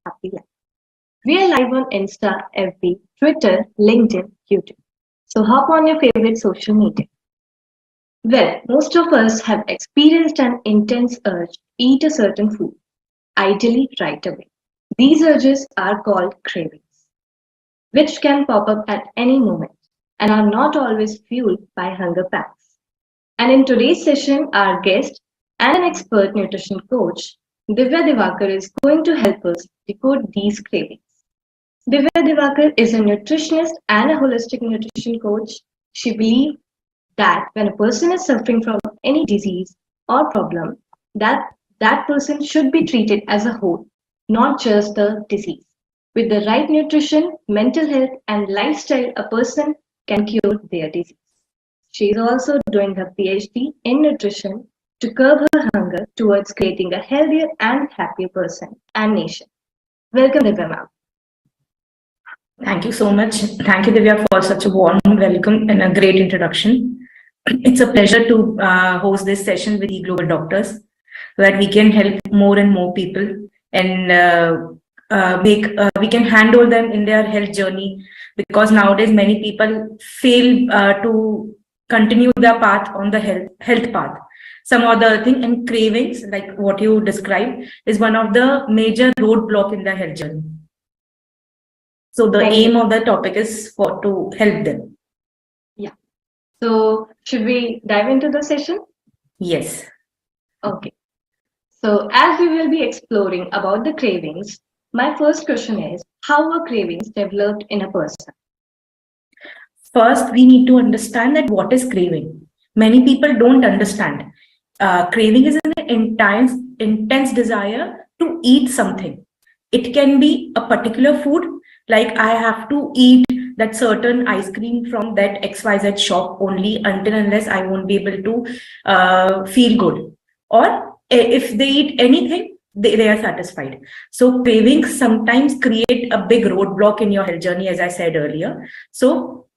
happy life. We are live on Insta, FB, Twitter, LinkedIn, YouTube. So hop on your favorite social media. Well, most of us have experienced an intense urge to eat a certain food, ideally right away. These urges are called cravings, which can pop up at any moment and are not always fueled by hunger pangs. And in today's session, our guest and an expert nutrition coach, Divya Diwaker, is going to help us decode these cravings. Divya Diwaker is a nutritionist and a holistic nutrition coach. She believes that when a person is suffering from any disease or problem, that that person should be treated as a whole, not just the disease. With the right nutrition, mental health, and lifestyle, a person can cure their disease. She is also doing her PhD in nutrition to curb her hunger towards creating a healthier and happier person and nation. Welcome, Divya ma'am. Thank you so much. Thank you, Divya, for such a warm welcome and a great introduction. It's a pleasure to host this session with the Global Doctors so that we can help more and more people and we can handle them in their health journey, because nowadays many people fail to continue their path on the health path. Some other thing, and cravings, like what you described, is one of the major roadblock in the health journey. So the aim of the topic is to help them. Yeah. So should we dive into the session? Yes. Okay. So as we will be exploring about the cravings, my first question is, how are cravings developed in a person? First, we need to understand that what is craving. Many people don't understand. Craving is an intense desire to eat something. It can be a particular food, like I have to eat that certain ice cream from that XYZ shop only until unless I won't be able to feel good. Or if they eat anything, they are satisfied. So cravings sometimes create a big roadblock in your health journey, as I said earlier. So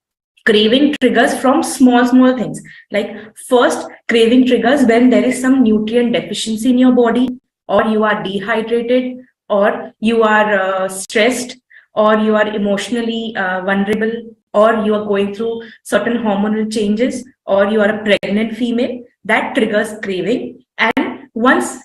craving triggers from small things. Like first, craving triggers when there is some nutrient deficiency in your body, or you are dehydrated, or you are stressed, or you are emotionally vulnerable, or you are going through certain hormonal changes, or you are a pregnant female. That triggers craving. And once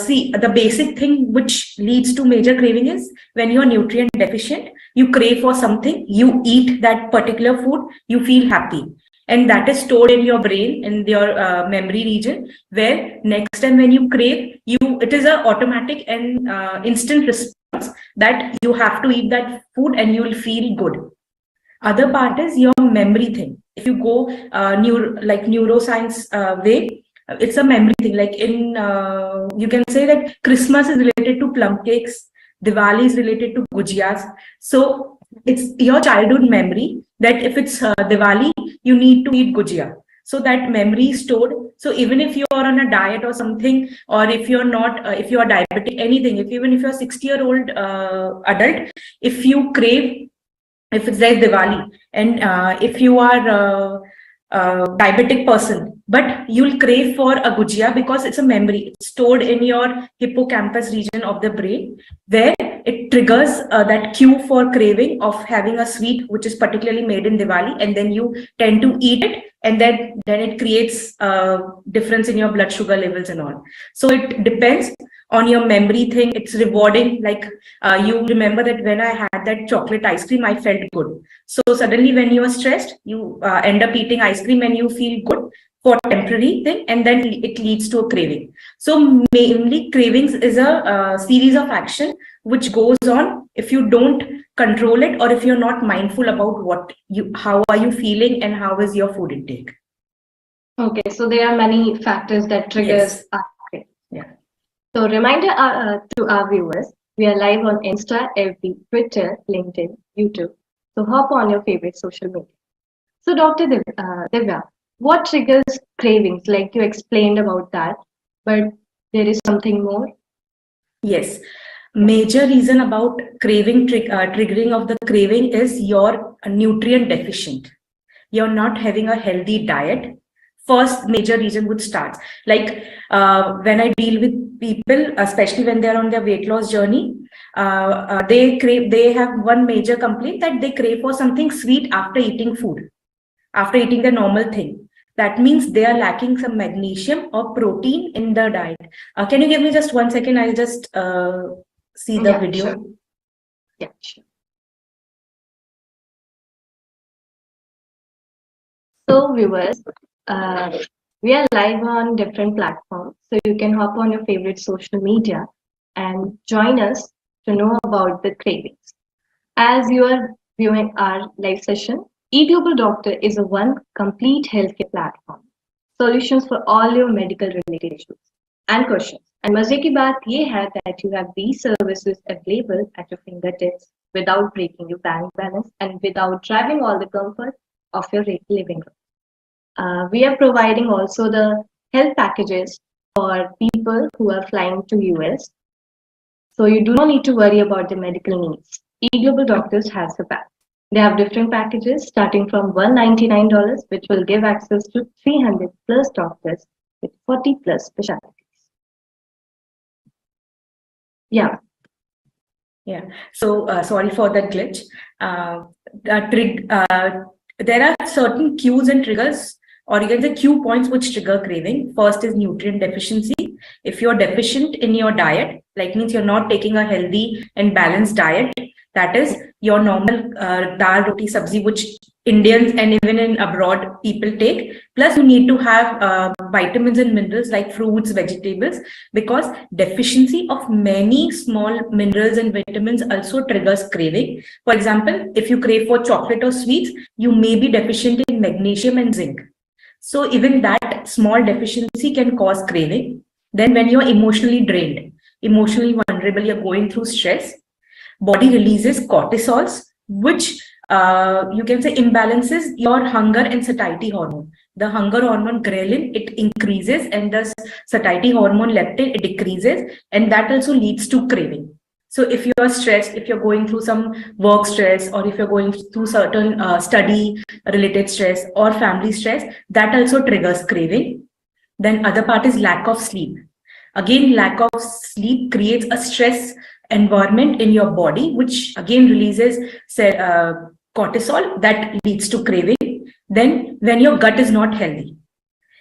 see, the basic thing which leads to major craving is when you are nutrient deficient, you crave for something, you eat that particular food, you feel happy, and that is stored in your brain, in your memory region, where next time when you crave, it is a automatic and instant response that you have to eat that food and you will feel good. Other part is your memory thing. If you go neuroscience way, it's a memory thing. Like in you can say that Christmas is related to plum cakes, Diwali is related to gujiyas. So it's your childhood memory that if it's Diwali, you need to eat gujia. So that memory is stored. So even if you are on a diet or something, or if you're not, if you are diabetic, anything, even if you're a 60-year-old adult, if you crave, if it's like Diwali, and if you are diabetic person, but you'll crave for a gujia because it's a memory. It's stored in your hippocampus region of the brain, where it triggers that cue for craving of having a sweet, which is particularly made in Diwali, and then you tend to eat it, and then it creates a difference in your blood sugar levels and all. So it depends on your memory thing. It's rewarding. Like you remember that when I had that chocolate ice cream, I felt good. So suddenly when you are stressed, you end up eating ice cream and you feel good for temporary thing, and then it leads to a craving. So mainly cravings is a series of action which goes on if you don't control it, or if you're not mindful about how are you feeling and how is your food intake. Okay, so there are many factors that triggers our craving. Yeah. So reminder to our viewers, we are live on Insta, FB, Twitter, LinkedIn, YouTube. So hop on your favorite social media. So Dr. Divya, what triggers cravings? Like you explained about that, but there is something more? Yes. Major reason about craving triggering of the craving is you're nutrient deficient. You're not having a healthy diet. First major reason would start. Like when I deal with people, especially when they're on their weight loss journey, They have one major complaint that they crave for something sweet after eating food, after eating the normal thing. That means they are lacking some magnesium or protein in the diet. Can you give me just 1 second? I'll just see the Yeah, video. sure. Yeah, sure. So, viewers, uh, we are live on different platforms, so you can hop on your favorite social media and join us to know about the cravings. As you are viewing our live session, eGlobal Doctor is a one complete healthcare platform. Solutions for all your medical related issues and questions. And मजे की बात ये है that you have these services available at your fingertips without breaking your bank balance and without driving all the comfort of your living room. We are providing also the health packages for people who are flying to US. So you do not need to worry about the medical needs. eGlobal Doctors has the back. They have different packages starting from $199, which will give access to 300 plus doctors with 40 plus specialties. Yeah. Yeah. So sorry for that glitch. There are certain cues and triggers, or you can say cue points which trigger craving. First is nutrient deficiency. If you're deficient in your diet, like means you're not taking a healthy and balanced diet, that is your normal dal, roti, sabzi, which Indians and even in abroad people take. Plus, you need to have vitamins and minerals like fruits, vegetables, because deficiency of many small minerals and vitamins also triggers craving. For example, if you crave for chocolate or sweets, you may be deficient in magnesium and zinc. So even that small deficiency can cause craving. Then when you're emotionally drained, emotionally vulnerable, you're going through stress, body releases cortisols, which you can say imbalances your hunger and satiety hormone. The hunger hormone ghrelin, it increases, and the satiety hormone leptin, it decreases, and that also leads to craving. So if you are stressed, if you're going through some work stress, or if you're going through certain study related stress or family stress, that also triggers craving. Then other part is lack of sleep. Again, lack of sleep creates a stress environment in your body, which again releases cortisol that leads to craving. Then when your gut is not healthy,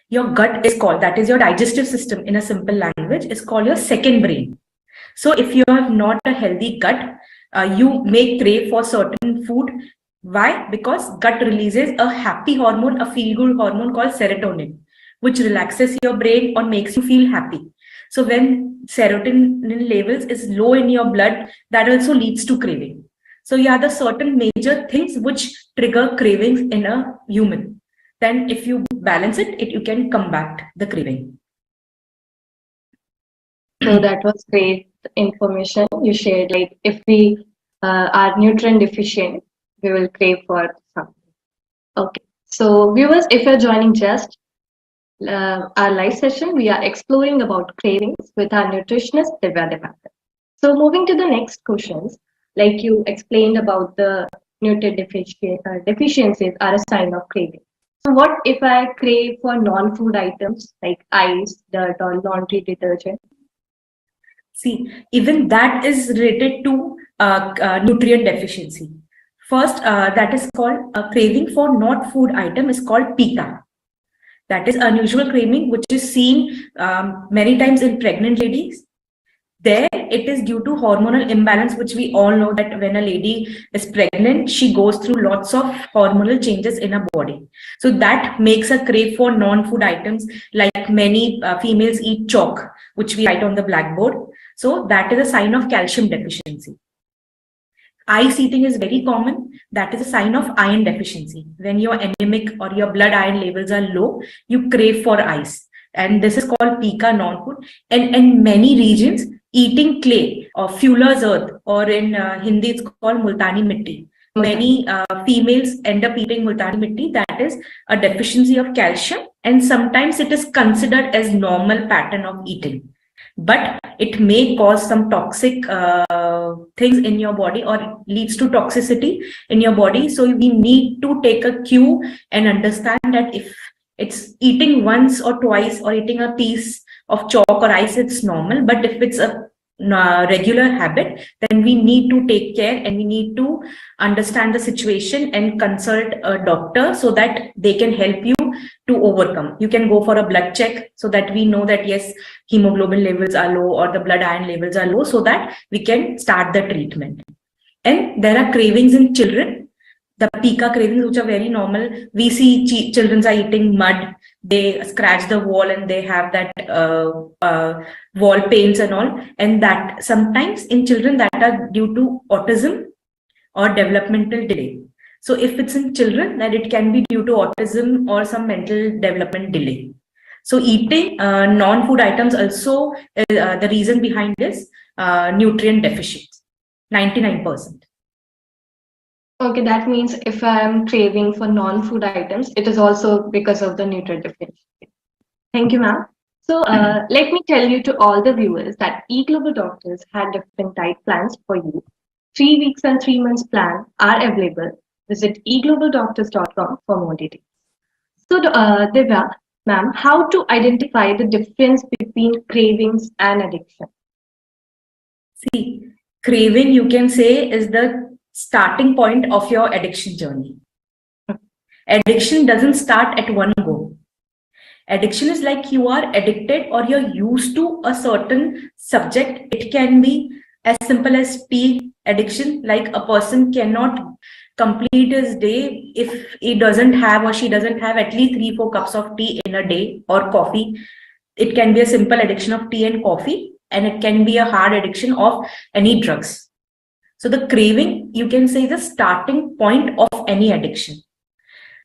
your gut is called, that is your digestive system in a simple language, is called your second brain. So if you have not a healthy gut, you may crave for certain food. Why? Because gut releases a happy hormone, a feel-good hormone called serotonin, which relaxes your brain or makes you feel happy. So when serotonin levels is low in your blood, that also leads to craving. So yeah, the certain major things which trigger cravings in a human. Then if you balance it, you can combat the craving. So that was great information you shared. Like if we are nutrient deficient, we will crave for something. Okay. So viewers, if you're joining just our live session, we are exploring about cravings with our nutritionist Divya Diwaker. So moving to the next questions, like you explained about the deficiencies are a sign of craving. So what if I crave for non-food items like ice, dirt, or laundry detergent? See, even that is related to nutrient deficiency. First, that is called a craving for not food item is called pica. That is unusual craving, which is seen many times in pregnant ladies. There, it is due to hormonal imbalance, which we all know that when a lady is pregnant, she goes through lots of hormonal changes in her body. So that makes her crave for non-food items, like many females eat chalk, which we write on the blackboard. So that is a sign of calcium deficiency. Ice eating is very common. That is a sign of iron deficiency. When you're anemic or your blood iron levels are low, you crave for ice. And this is called pica non-food. And in many regions, eating clay or fuller's earth, or in Hindi, it's called multani mitti. Many females end up eating multani mitti. That is a deficiency of calcium. And sometimes it is considered as normal pattern of eating. But it may cause some toxic things in your body or leads to toxicity in your body. So we need to take a cue and understand that if it's eating once or twice or eating a piece of chalk or ice, it's normal. But if it's a regular habit, then we need to take care and we need to understand the situation and consult a doctor so that they can help you to overcome. You can go for a blood check so that we know that yes, hemoglobin levels are low or the blood iron levels are low, so that we can start the treatment. And there are cravings in children, the pica cravings, which are very normal. We see children are eating mud, they scratch the wall and they have that wall pains and all. And that sometimes in children that are due to autism or developmental delay. So if it's in children, then it can be due to autism or some mental development delay. So eating non-food items also, the reason behind this nutrient deficit, 99%. Okay, that means if I'm craving for non-food items, it is also because of the nutrient deficiency. Thank you, ma'am. So let me tell you to all the viewers that eGlobal Doctors had different diet plans for you. 3 weeks and 3 months plan are available. Visit eglobaldoctors.com for more details. So, Divya, ma'am, how to identify the difference between cravings and addiction? See, craving, you can say, is the starting point of your addiction journey. Addiction doesn't start at one go. Addiction is like you are addicted or you're used to a certain subject. It can be as simple as tea addiction, like a person cannot complete his day if he doesn't have or she doesn't have at least 3-4 cups of tea in a day, or coffee. It can be a simple addiction of tea and coffee, and it can be a hard addiction of any drugs. So the craving, you can say, is the starting point of any addiction.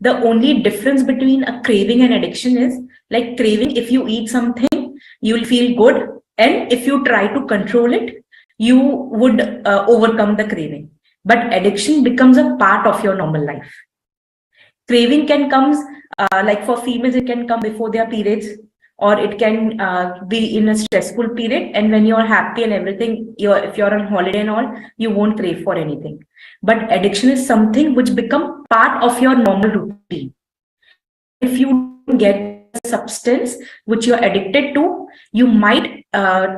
The only difference between a craving and addiction is, like craving, if you eat something, you will feel good. And if you try to control it, you would overcome the craving. But addiction becomes a part of your normal life. Craving can come, like for females, it can come before their periods, or it can be in a stressful period. And when you're happy and everything, if you're on holiday and all, you won't crave for anything. But addiction is something which become part of your normal routine. If you get a substance which you're addicted to, you might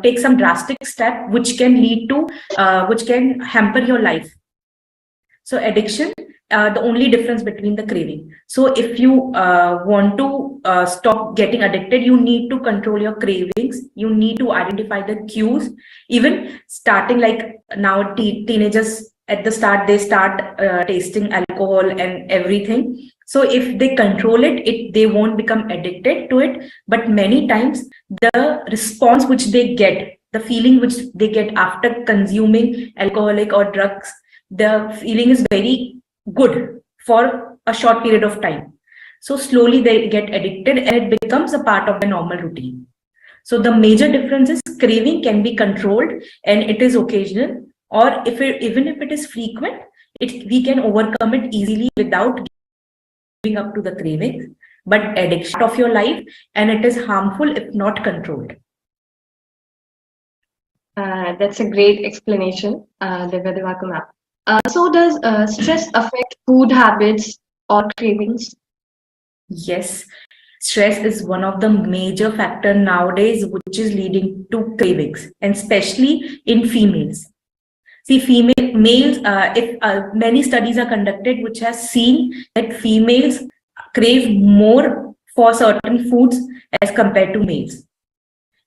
take some drastic step which can lead to, which can hamper your life. So addiction, the only difference between the craving. So if you want to stop getting addicted, you need to control your cravings. You need to identify the cues. Even starting, like now teenagers at the start, they start tasting alcohol and everything. So if they control it, they won't become addicted to it. But many times the response which they get, the feeling which they get after consuming alcoholic or drugs, the feeling is very good for a short period of time. So slowly they get addicted and it becomes a part of the normal routine. So the major difference is craving can be controlled and it is occasional, or even if it is frequent, we can overcome it easily without giving up to the cravings. But addiction of your life, and it is harmful if not controlled. That's a great explanation, Divya Diwaker ma'am. So does stress affect food habits or cravings? Yes, stress is one of the major factor nowadays which is leading to cravings, and especially in females. See, males, if many studies are conducted which has seen that females crave more for certain foods as compared to males.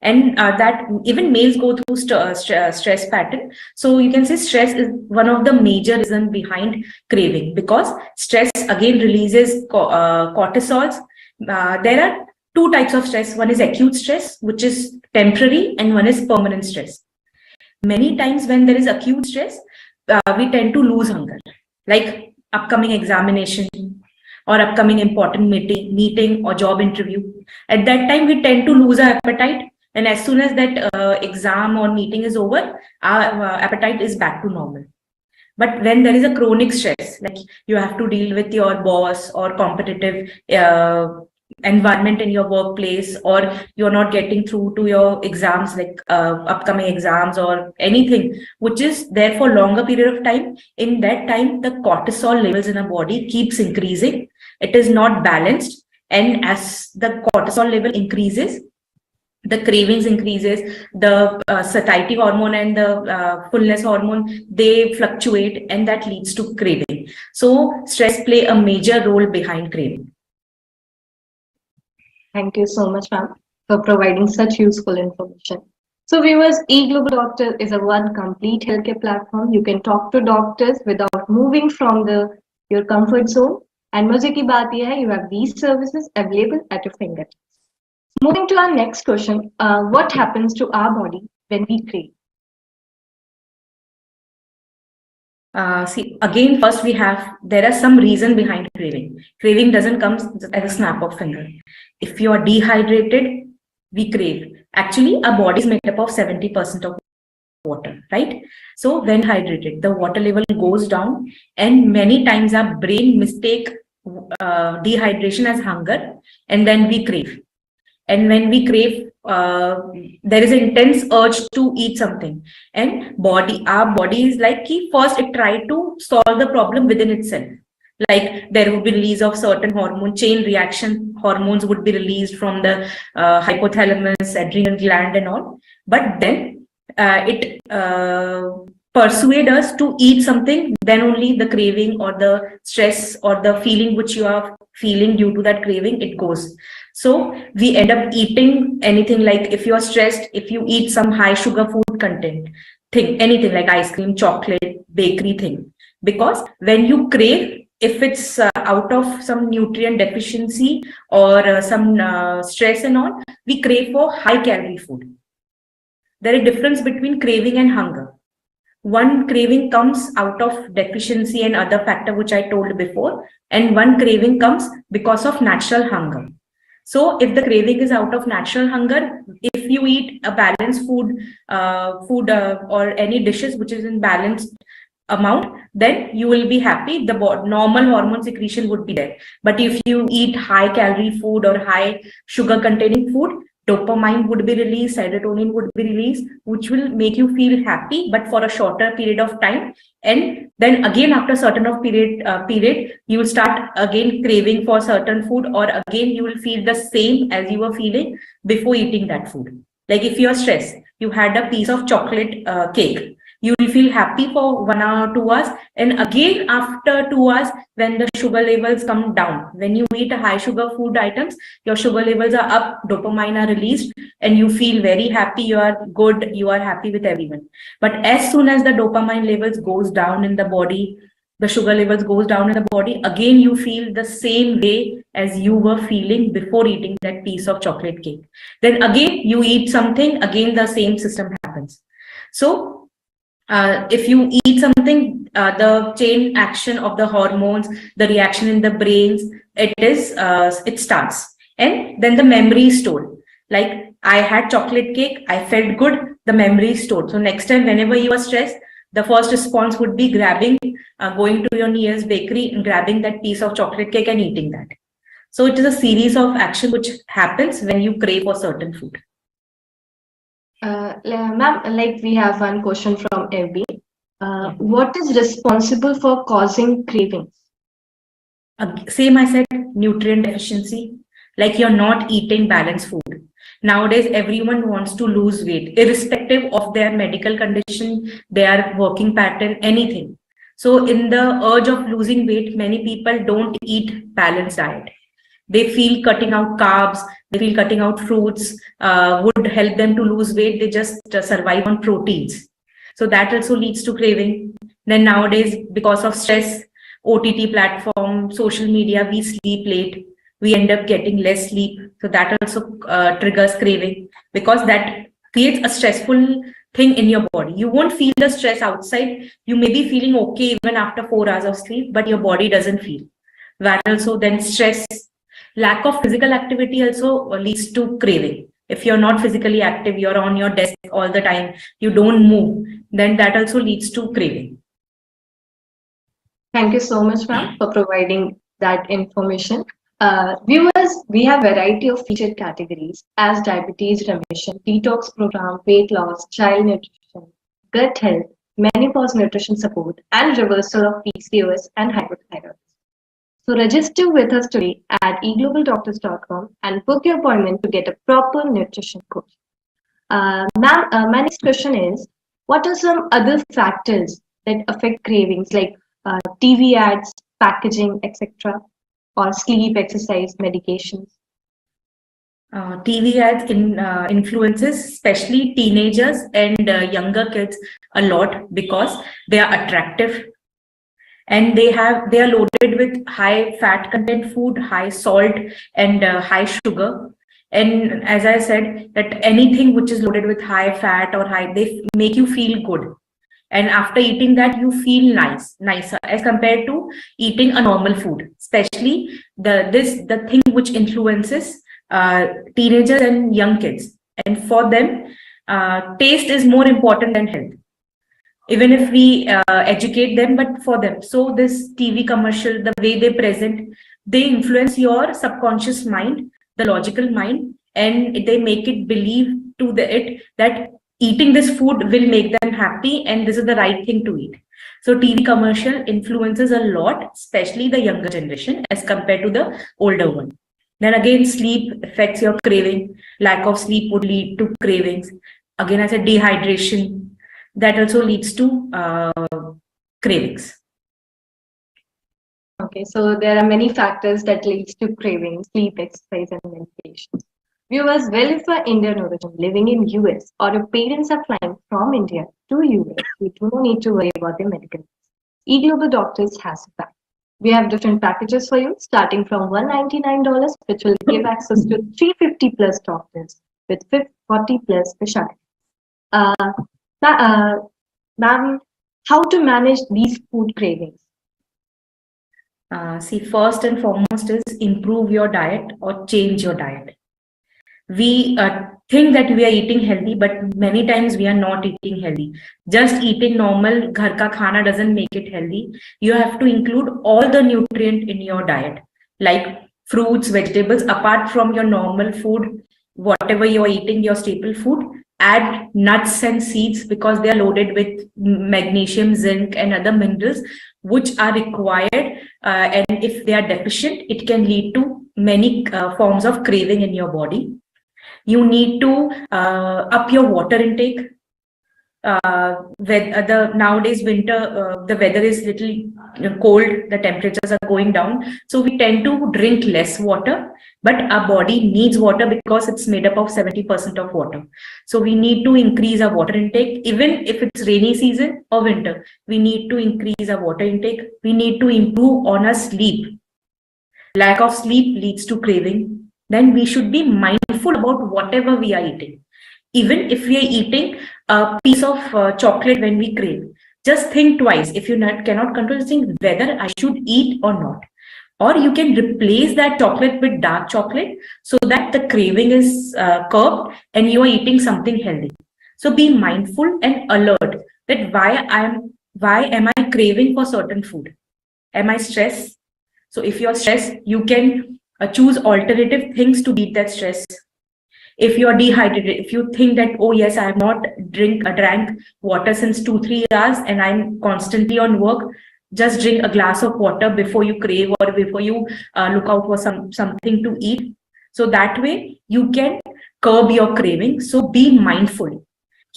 And that even males go through stress pattern. So you can say stress is one of the major reasons behind craving, because stress again releases cortisols. There are two types of stress. One is acute stress, which is temporary, and one is permanent stress. Many times when there is acute stress, we tend to lose hunger, like upcoming examination or upcoming important meeting or job interview. At that time, we tend to lose our appetite. And as soon as that exam or meeting is over, our appetite is back to normal. But when there is a chronic stress, like you have to deal with your boss or competitive environment in your workplace, or you're not getting through to your exams, like upcoming exams or anything, which is there for longer period of time, in that time, the cortisol levels in our body keeps increasing. It is not balanced. And as the cortisol level increases, the cravings increases, the satiety hormone and the fullness hormone, they fluctuate, and that leads to craving. So stress play a major role behind craving. Thank you so much, ma'am, for providing such useful information. So, viewers, eGlobal Doctor is a one complete healthcare platform. You can talk to doctors without moving from your comfort zone. And मजे की बात यह है, you have these services available at your fingertips. Moving to our next question, what happens to our body when we crave? See, again, first there are some reason behind craving. Craving doesn't come as a snap of finger. If you are dehydrated, we crave. Actually, our body is made up of 70% of water, right? So when hydrated, the water level goes down, and many times our brain mistake dehydration as hunger, and then we crave. And when we crave, there is an intense urge to eat something, and our body is like, first it try to solve the problem within itself. Like there would be release of certain hormone, chain reaction hormones would be released from the hypothalamus, adrenal gland and all. But then it persuade us to eat something, then only the craving or the stress or the feeling which you are feeling due to that craving, it goes. So we end up eating anything, like if you are stressed, if you eat some high sugar food content thing, anything like ice cream, chocolate, bakery thing, because when you crave, if it's out of some nutrient deficiency or some stress and all, we crave for high calorie food. There is a difference between craving and hunger. One craving comes out of deficiency and other factor which I told before, and one craving comes because of natural hunger. So if the craving is out of natural hunger, if you eat a balanced food or any dishes which is in balanced amount, then you will be happy. The normal hormone secretion would be there. But if you eat high calorie food or high sugar containing food, dopamine would be released, serotonin would be released, which will make you feel happy, but for a shorter period of time. And then again, after a certain of period, you will start again craving for certain food, or again you will feel the same as you were feeling before eating that food. Like if you are stressed, you had a piece of chocolate cake, you will feel happy for 1 hour, 2 hours, and again after 2 hours, when the sugar levels come down, when you eat a high sugar food items, your sugar levels are up, dopamine are released, and you feel very happy, you are good, you are happy with everyone. But as soon as the dopamine levels goes down in the body, the sugar levels goes down in the body, again you feel the same way as you were feeling before eating that piece of chocolate cake. Then again you eat something, again the same system happens. So if you eat something, the chain action of the hormones, the reaction in the brains, it starts, and then the memory is stored. Like I had chocolate cake, I felt good, the memory is stored. So next time, whenever you are stressed, the first response would be going to your nearest bakery and grabbing that piece of chocolate cake and eating that. So it is a series of action which happens when you crave for certain food. Ma'am, like we have one question from FB. What is responsible for causing cravings? Same I said, nutrient deficiency, like you're not eating balanced food. Nowadays, everyone wants to lose weight, irrespective of their medical condition, their working pattern, anything. So in the urge of losing weight, many people don't eat balanced diet. They feel cutting out carbs, they feel cutting out fruits would help them to lose weight. They just survive on proteins. So that also leads to craving. Then nowadays, because of stress, OTT platform, social media, we sleep late. We end up getting less sleep. So that also triggers craving, because that creates a stressful thing in your body. You won't feel the stress outside. You may be feeling okay even after 4 hours of sleep, but your body doesn't feel. That also then stress. Lack of physical activity also leads to craving. If you're not physically active, you're on your desk all the time, you don't move, then that also leads to craving. Thank you so much, ma'am, for providing that information. Viewers, we have variety of featured categories as diabetes remission, detox program, weight loss, child nutrition, gut health, menopause nutrition support, and reversal of PCOS and hypothyroidism. So register with us today at eglobalDoctors.com and book your appointment to get a proper nutrition coach. Ma'am, my next question is, what are some other factors that affect cravings like TV ads, packaging, etc., or sleep, exercise, medications? TV ads influences, especially teenagers and younger kids, a lot because they are attractive and they are loaded with high fat content food, high salt, and high sugar. And as I said, that anything which is loaded with high fat or high, they make you feel good. And after eating that, you feel nicer as compared to eating a normal food. Especially the thing which influences teenagers and young kids. And for them, taste is more important than health, even if we educate them, but for them. So this TV commercial, the way they present, they influence your subconscious mind, the logical mind, and they make it believe to it that eating this food will make them happy and this is the right thing to eat. So TV commercial influences a lot, especially the younger generation as compared to the older one. Then again, sleep affects your craving. Lack of sleep would lead to cravings. Again, I said dehydration, that also leads to cravings. Okay, so there are many factors that leads to cravings, sleep, exercise, and medications. Viewers, well, if you are Indian origin living in US or your parents are flying from India to US, you do not need to worry about their medical needs. eGlobal Doctors has a pack. We have different packages for you, starting from $199, which will give access to 350 plus doctors with 40 plus specialties. Uh, Ma'am, how to manage these food cravings? See, first and foremost is improve your diet or change your diet. We think that we are eating healthy, but many times we are not eating healthy. Just eating normal ghar ka khana doesn't make it healthy. You have to include all the nutrient in your diet, like fruits, vegetables, apart from your normal food, whatever you are eating, your staple food. Add nuts and seeds because they are loaded with magnesium, zinc, and other minerals which are required. And if they are deficient, it can lead to many forms of craving in your body. You need to up your water intake. Nowadays winter, the weather is little cold, the temperatures are going down, so we tend to drink less water, but our body needs water because it's made up of 70% of water. So we need to increase our water intake. Even if it's rainy season or winter, we need to increase our water intake. We need to improve on our sleep. Lack of sleep leads to craving. Then we should be mindful about whatever we are eating. Even if we are eating a piece of chocolate when we crave, just think twice. If you cannot control, think whether I should eat or not. Or you can replace that chocolate with dark chocolate so that the craving is curbed and you are eating something healthy. So be mindful and alert that why am I craving for certain food? Am I stressed? So if you're stressed, you can choose alternative things to beat that stress. If you're dehydrated, if you think that, oh yes, I have not drank water since 2-3 hours and I'm constantly on work, just drink a glass of water before you crave or before you look out for something to eat. So that way you can curb your craving. So be mindful.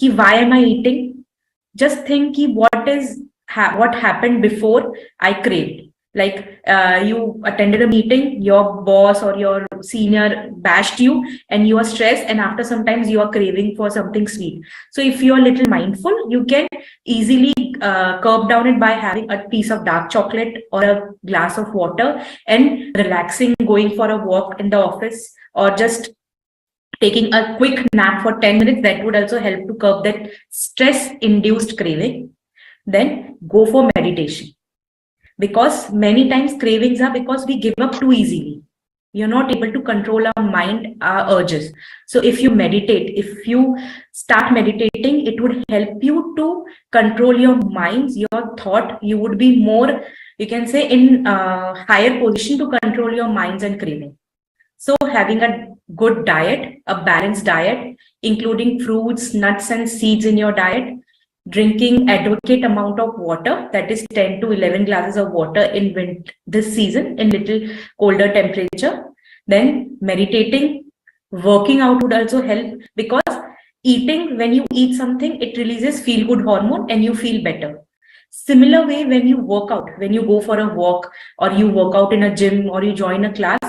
Why am I eating? Just think what happened before I craved. Like you attended a meeting, your boss or your senior bashed you and you are stressed, and after sometimes you are craving for something sweet. So if you are a little mindful, you can easily curb down it by having a piece of dark chocolate or a glass of water and relaxing, going for a walk in the office, or just taking a quick nap for 10 minutes. That would also help to curb that stress induced craving. Then go for meditation, because many times cravings are because we give up too easily. We are not able to control our mind, our urges. So if you meditate, if you start meditating, it would help you to control your minds, your thought. You would be more, you can say, in a higher position to control your minds and craving. So having a good diet, a balanced diet, including fruits, nuts, and seeds in your diet, drinking adequate amount of water, that is 10 to 11 glasses of water in this season in little colder temperature. Then meditating, working out would also help, because eating, when you eat something, it releases feel good hormone and you feel better. Similar way, when you work out, when you go for a walk or you work out in a gym or you join a class,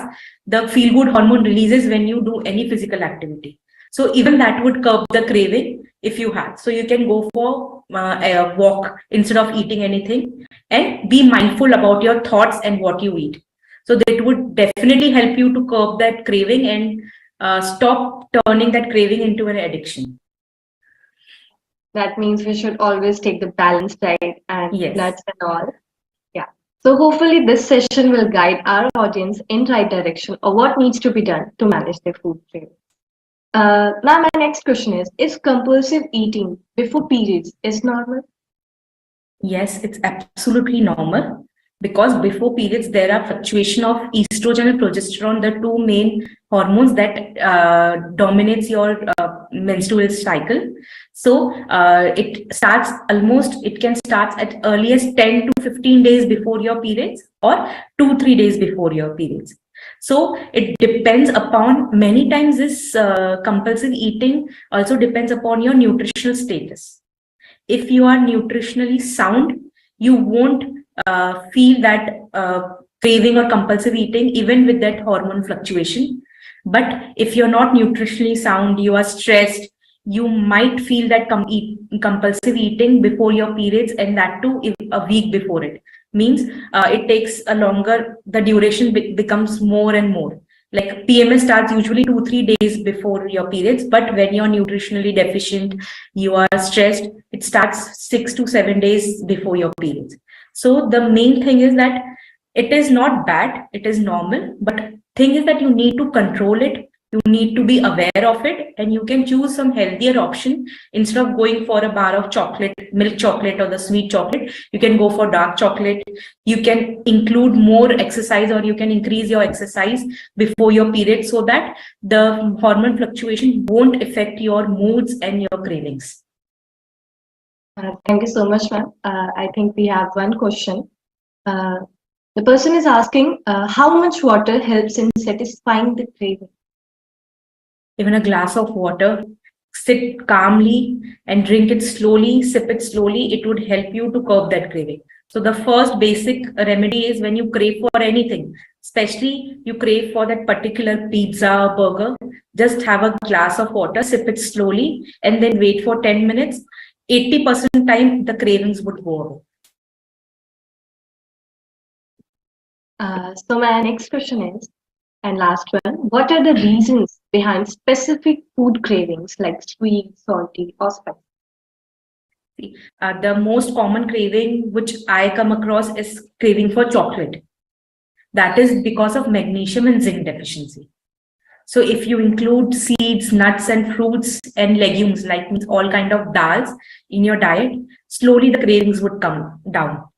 the feel good hormone releases when you do any physical activity. So even that would curb the craving if you have. So you can go for a walk instead of eating anything, and be mindful about your thoughts and what you eat. So that would definitely help you to curb that craving and stop turning that craving into an addiction. That means we should always take the balanced diet and Yes. nuts and all. Yeah. So hopefully this session will guide our audience in right direction of what needs to be done to manage their food cravings. Now my next question is compulsive eating before periods is normal? Yes, it's absolutely normal, because before periods there are fluctuation of estrogen and progesterone, the two main hormones that dominates your menstrual cycle. So it can start at earliest 10 to 15 days before your periods, or 2-3 days before your periods. So it depends upon, many times this compulsive eating also depends upon your nutritional status. If you are nutritionally sound, you won't feel that craving or compulsive eating, even with that hormone fluctuation. But if you're not nutritionally sound, you are stressed, you might feel that compulsive eating before your periods, and that too a week before it. Means it takes a longer, the duration becomes more and more. Like PMS starts usually 2-3 days before your periods, but when you're nutritionally deficient, you are stressed, it starts 6 to 7 days before your periods. So the main thing is that it is not bad, it is normal, but thing is that you need to control it. You need to be aware of it, and you can choose some healthier option. Instead of going for a bar of chocolate, milk chocolate or the sweet chocolate, you can go for dark chocolate. You can include more exercise, or you can increase your exercise before your period, so that the hormone fluctuation won't affect your moods and your cravings. Thank you so much, ma'am. I think we have one question. The person is asking how much water helps in satisfying the craving? Even a glass of water, sit calmly and drink it slowly, sip it slowly, it would help you to curb that craving. So the first basic remedy is, when you crave for anything, especially you crave for that particular pizza, burger, just have a glass of water, sip it slowly, and then wait for 10 minutes. 80% time the cravings would go away. So my next question is, and last one, what are the reasons behind specific food cravings like sweet, salty, or spicy? The most common craving which I come across is craving for chocolate. That is because of magnesium and zinc deficiency. So if you include seeds, nuts and fruits and legumes, like means all kind of dals in your diet, slowly the cravings would come down.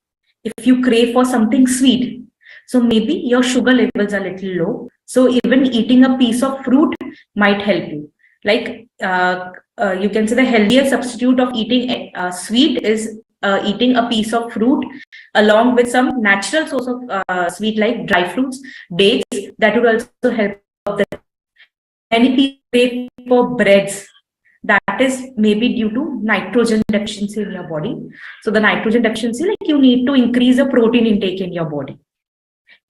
If you crave for something sweet, so maybe your sugar levels are a little low, so even eating a piece of fruit might help you. Like you can say the healthier substitute of eating sweet is eating a piece of fruit along with some natural source of sweet, like dry fruits, dates. That would also help. Many people crave for breads. That is maybe due to nitrogen deficiency in your body. So the nitrogen deficiency, like you need to increase the protein intake in your body.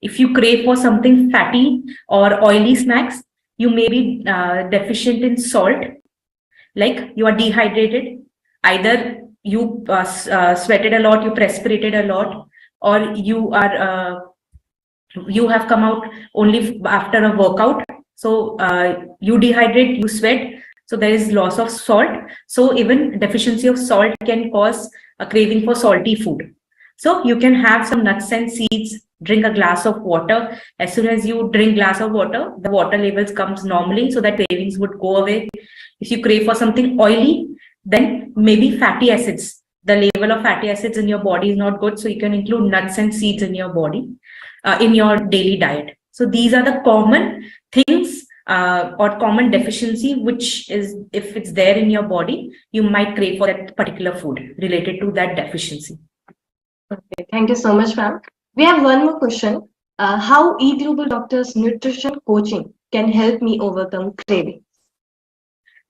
If you crave for something fatty or oily snacks, you may be deficient in salt, like you are dehydrated. Either you sweated a lot, you perspirated a lot, or you have come out only after a workout. So you dehydrate, you sweat, so there is loss of salt. So even deficiency of salt can cause a craving for salty food. So you can have some nuts and seeds, drink a glass of water. As soon as you drink glass of water, the water levels comes normally, so that cravings would go away. If you crave for something oily, then maybe fatty acids. The level of fatty acids in your body is not good, so you can include nuts and seeds in your body, in your daily diet. So these are the common things or common deficiency, which is, if it's there in your body, you might crave for that particular food related to that deficiency. Okay, thank you so much, ma'am. We have one more question. How eGlobal Doctors nutrition coaching can help me overcome craving?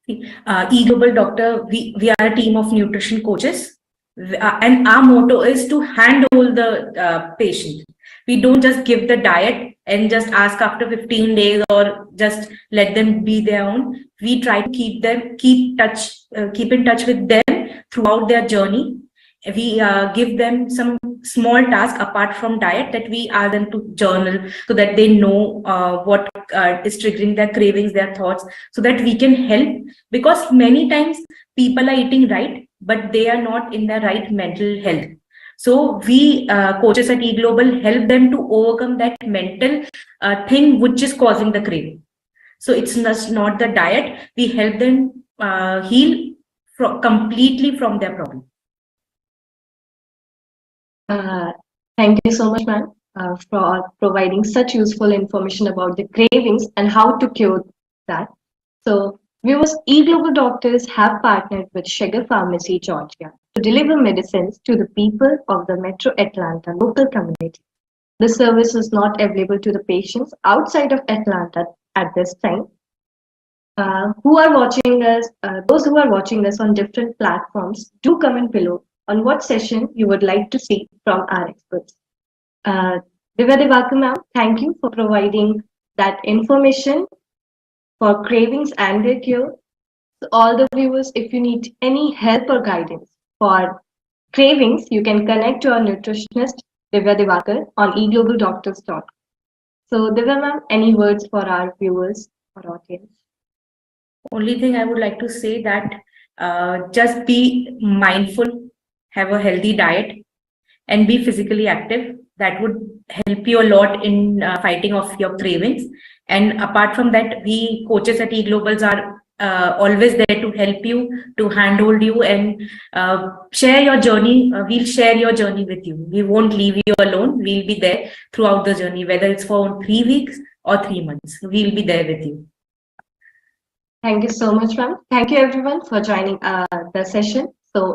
eGlobal Doctor, we are a team of nutrition coaches, and our motto is to handhold the patient. We don't just give the diet and just ask after 15 days or just let them be their own. We try to keep in touch with them throughout their journey. We give them some small task apart from diet, that we ask them to journal so that they know what is triggering their cravings, their thoughts, so that we can help. Because many times people are eating right, but they are not in the right mental health. So we coaches at eGlobal help them to overcome that mental thing which is causing the craving. So it's not the diet. We help them heal completely from their problem. Thank you so much, ma'am, for providing such useful information about the cravings and how to cure that. So, viewers, eGlobal Doctors have partnered with Sugar Pharmacy, Georgia, to deliver medicines to the people of the Metro Atlanta local community. The service is not available to the patients outside of Atlanta at this time. Those who are watching us on different platforms, do comment below on what session you would like to see from our experts. Divya Diwaker ma'am, thank you for providing that information for cravings and their cure. So all the viewers, if you need any help or guidance for cravings, you can connect to our nutritionist Divya Diwaker on eGlobalDoctors.com. So Divya ma'am, any words for our viewers or audience? Only thing I would like to say that just be mindful, have a healthy diet, and be physically active. That would help you a lot in fighting off your cravings. And apart from that, we coaches at eGlobals are always there to help you, to handhold you, and share your journey. We'll share your journey with you. We won't leave you alone. We'll be there throughout the journey, whether it's for 3 weeks or 3 months. We'll be there with you. Thank you so much, ma'am. Thank you everyone for joining the session. So